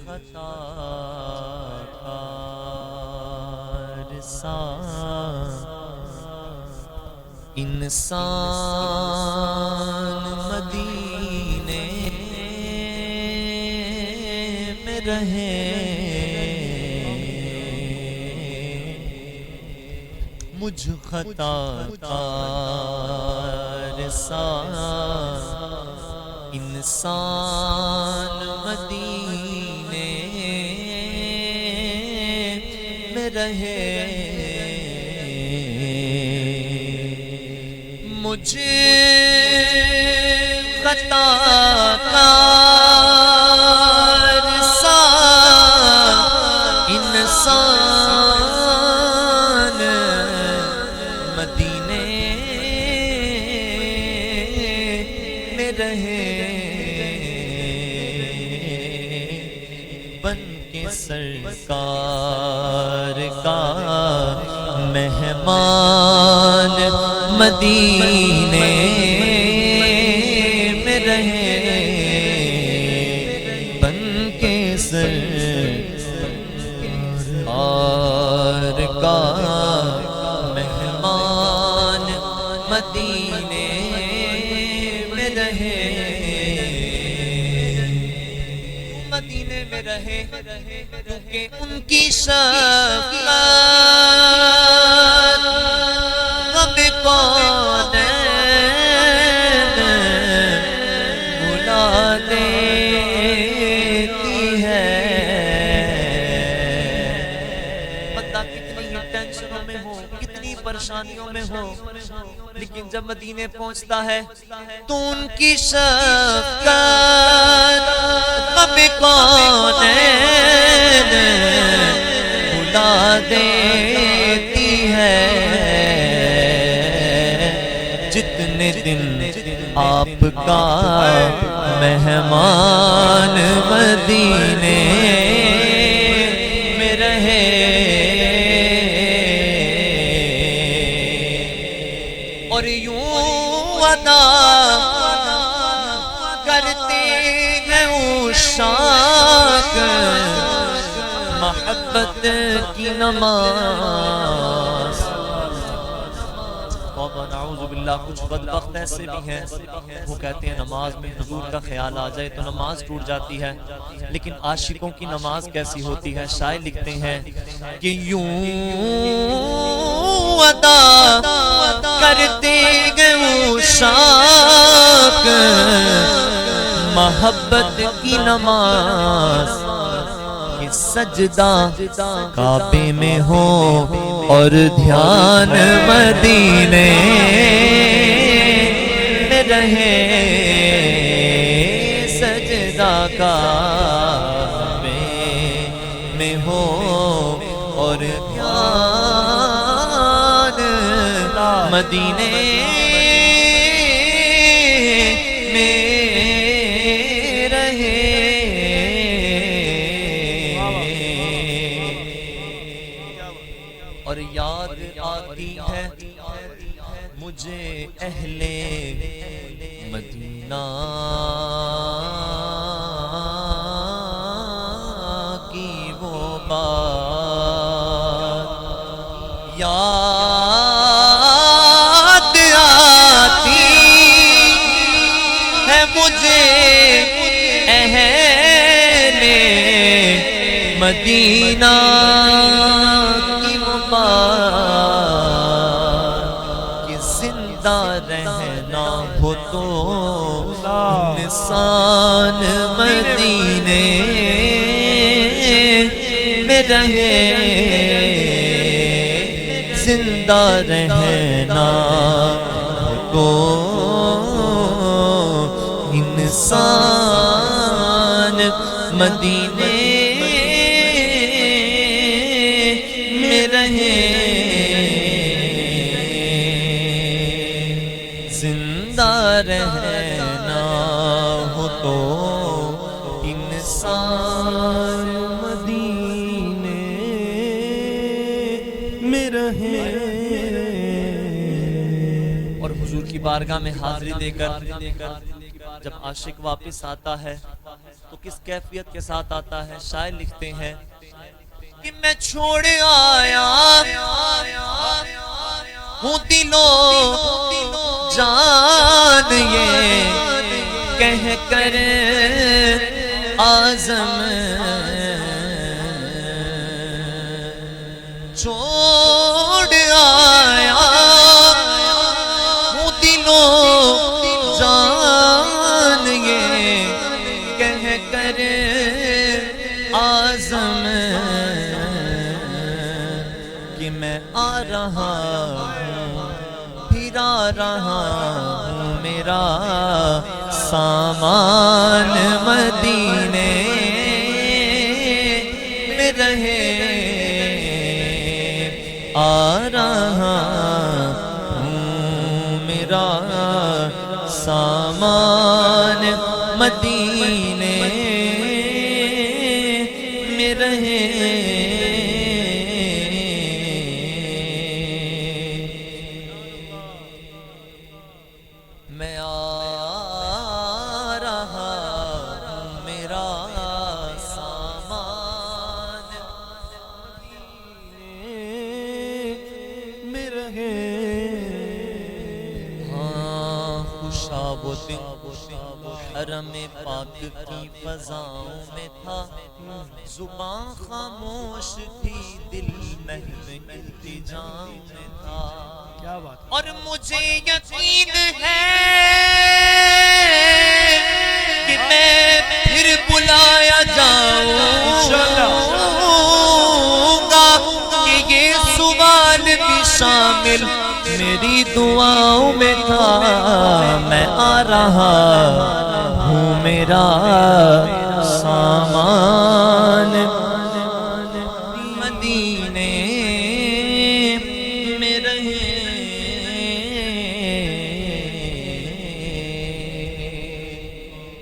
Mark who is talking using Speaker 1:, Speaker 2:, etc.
Speaker 1: خطا کار سا انسان مدینے میں رہے مجھ خطا کار سا انسان مدینے میں رہے مجھے خطا کار سا انسان مدینے میں رہے بن کے سرکار کا مہمان مدینے میں رہے بن کے سرکار کا مہمان مدینے میں رہے مدینے میں رہے کیونکہ ان کی شفقت ہمیں کون بھلا دیتی ہے بندہ کتنی ہی ٹینشنوں میں ہو کتنی پریشانیوں میں ہو لیکن جب مدینے پہنچتا ہے تو ان کی شفقت ہمیں کون بھلا دیتی ہے جتنے دن آپ کا مہمان مدینے میں رہے اور یوں ادا کرتے ہیں عشاق محبت کی نماز نعوذ باللہ کچھ بدبخت ایسے بھی ہیں وہ کہتے ہیں نماز میں حضور کا خیال آ جائے تو نماز ٹوٹ جاتی ہے لیکن عاشقوں کی نماز کیسی ہوتی ہے شاعر لکھتے ہیں کہ یوں ادا کرتے گئے عشاق محبت کی نماز کہ سجدہ کعبے میں ہو اور دھیان مدینے میں رہے سجدہ کعبے میں ہو اور دھیان مدینے میں رہے اور یاد آتی ہے مجھے اہل مدینہ کی وہ بات یاد آتی ہے مجھے اہل مدینہ کہ زندہ رہنا ہو تو انسان مدینے میں رہے زندہ رہنا ہو تو انسان مدینے میں رہے زندہ رہنا ہو تو انسان مدینے میں رہے اور حضور کی بارگاہ میں حاضری دے کر جب عاشق واپس آتا ہے تو کس کیفیت کے ساتھ آتا ہے؟ شاعر لکھتے ہیں کہ میں چھوڑ آیا ہوں دلوں جان یہ کہہ کر اعظم چھوڑ آیا ہوں دلوں جان یہ کہہ کر اعظم کہ میں آ رہا ہوں پھر آ رہا ہوں میرا سامان مدینے میں رہے آ رہا ہوں میرا سامان مدینے میں رہے میں آ رہا ہوں میرا سامان میں رہے ہاں خوشا وہ دن حرم پاک کی فضاؤں میں تھا زباں خاموش تھی دل محو التجام میں تھا اور مجھے یقین ہے کہ میں پھر بلایا جاؤں گا کہ یہ سوال بھی شامل میری دعاؤں میں تھا میں آ رہا ہوں میرا سامان مدینے میں رہے